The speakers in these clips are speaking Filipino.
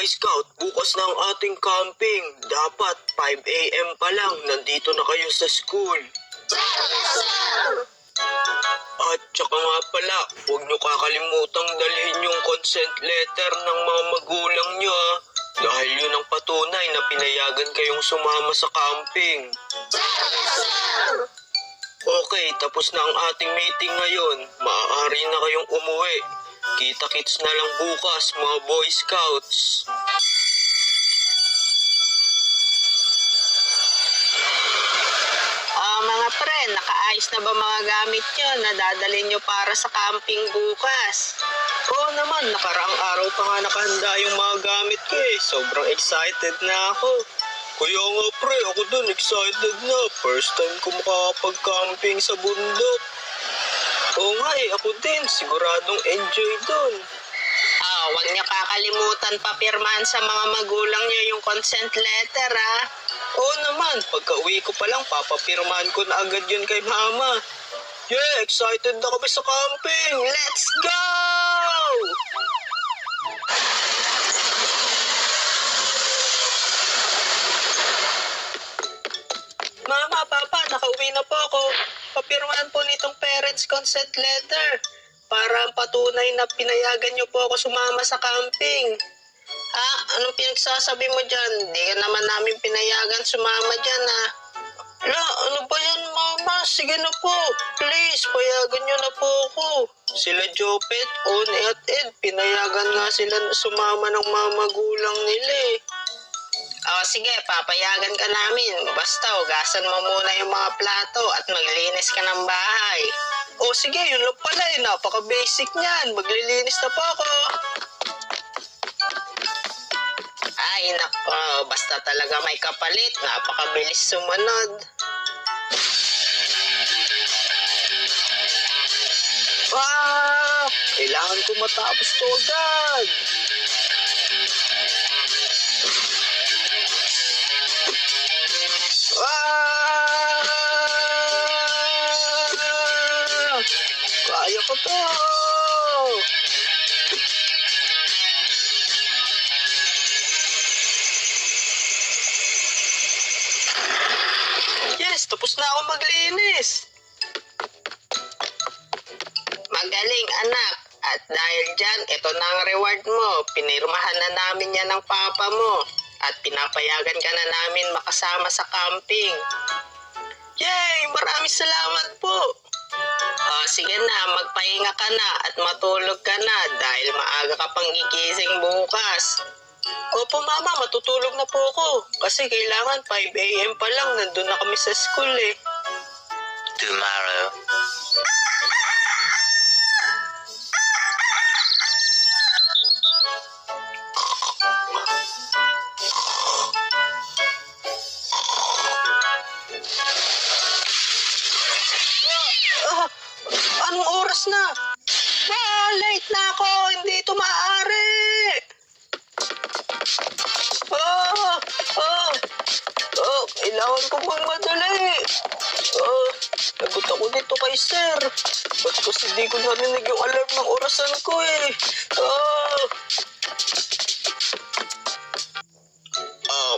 Boy Scout, bukas na ang ating camping. Dapat 5 a.m. pa lang, nandito na kayo sa school. At saka nga pala, huwag nyo kakalimutang dalhin yung consent letter ng mga magulang nyo dahil yun ang patunay na pinayagan kayong sumama sa camping. Okay, tapos na ang ating meeting ngayon. Maaari na kayong umuwi. Kita-kits na lang bukas, mga Boy Scouts. Mga pre, nakaayos na ba mga gamit nyo na dadalhin nyo para sa camping bukas? Oo naman, nakaraang araw pa nga nakahanda yung mga gamit ko eh. Sobrang excited na ako. Kaya nga pre, ako dun excited na. First time ko makakapag-camping sa bundok. Oo nga eh, ako din. Siguradong enjoy dun. Huwag nyo kakalimutan papirmahan sa mga magulang nyo yung consent letter Oo naman, pagka-uwi ko pa lang, papapirmahan ko na agad yun kay mama. Yeah, excited na kami sa camping. Let's go! Mama, Papa, nakauwi na po ako. Papirmahan po nitong parents consent letter para ang patunay na pinayagan niyo po ako sumama sa camping. Anong pinagsasabi mo dyan? Di ka naman namin pinayagan sumama dyan Ano ba yan, Mama? Sige na po. Please, payagan niyo na po ako. Sila Jopet, One at Ed, pinayagan nga sila na sumama ng mga magulang nila eh. Sige, papayagan ka namin. Basta hugasan mo muna yung mga plato at maglinis ka ng bahay. Sige, yun lang pala eh. Napaka-basic niyan. Maglilinis na po ako. Ay, nako, basta talaga may kapalit. Napakabilis sumunod. Kailangan ko matapos to agad. Kaya ko to. Yes, tapos na ako maglinis. Magaling, anak. At dahil dyan, ito na ang reward mo. Pinirmahan na namin yan ng papa mo. At pinapayagan ka na namin makasama sa camping. Yay! Maraming salamat po. Sige na, magpahinga ka na at matulog ka na dahil maaga ka pang gigising bukas. Opo, Mama, matutulog na po ako. Kasi kailangan 5 a.m. pa lang. Nandun na kami sa school eh. Tomorrow. Anong oras na? Late na ako. Hindi ito maaari. Kailangan ko bang madali? Lagot ako dito kay sir. Ba't kasi di ko narinig yung alarm ng orasan ko eh?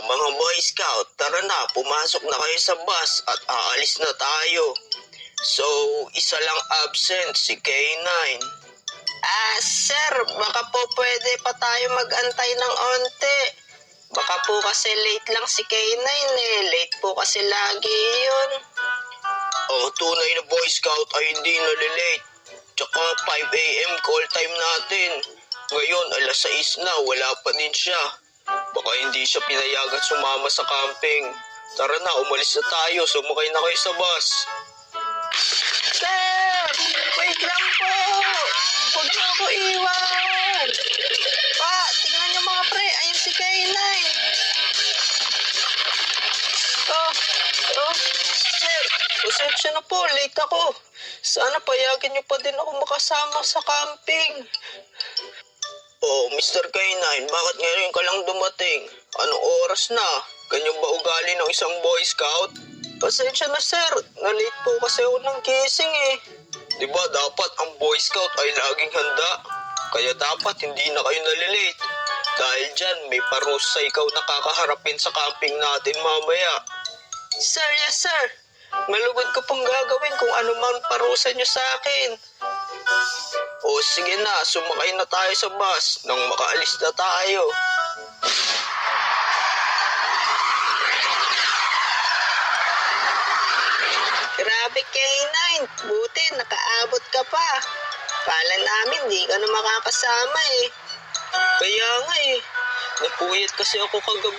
Mga Boy Scout, tara na, pumasok na kayo sa bus at aalis na tayo. So, isa lang absent, si K9. Sir, baka po pwede pa tayo mag-antay ng onte. Baka po kasi late lang si K9 eh. Late po kasi lagi yun. Ang tunay na Boy Scout ay hindi nalilate. Tsaka 5 a.m. call time natin. Ngayon, alas 6 na, wala pa din siya. Baka hindi siya pinayagan sumama sa camping. Tara na, umalis na tayo. Sumakay na kayo sa bus. Sir! Wait lang po! Huwag na ako iwan! Tingnan niyo mga pre, ayun si K9. Sir, pasensya na po, late ako. Sana payagan niyo pa din ako makasama sa camping. Mr. K9, bakit ngayon ka lang dumating? Anong oras na? Ganyan ba ugali ng isang Boy Scout? Pasensya na sir, na-late po kasi ako ng gising eh. Diba dapat ang Boy Scout ay laging handa? Kaya dapat hindi na kayo nalilate. Dahil dyan, may parusa ikaw na kakaharapin sa camping natin mamaya. Sir, yes sir. Malugod ko pong gagawin kung ano man parusa nyo sa akin. O sige na, sumakay na tayo sa bus nang makaalis na tayo. Grabe K9, buti nakaabot ka pa. Kala namin di ka na makakasama eh. Kaya nga eh, napuyat kasi ako kagabi.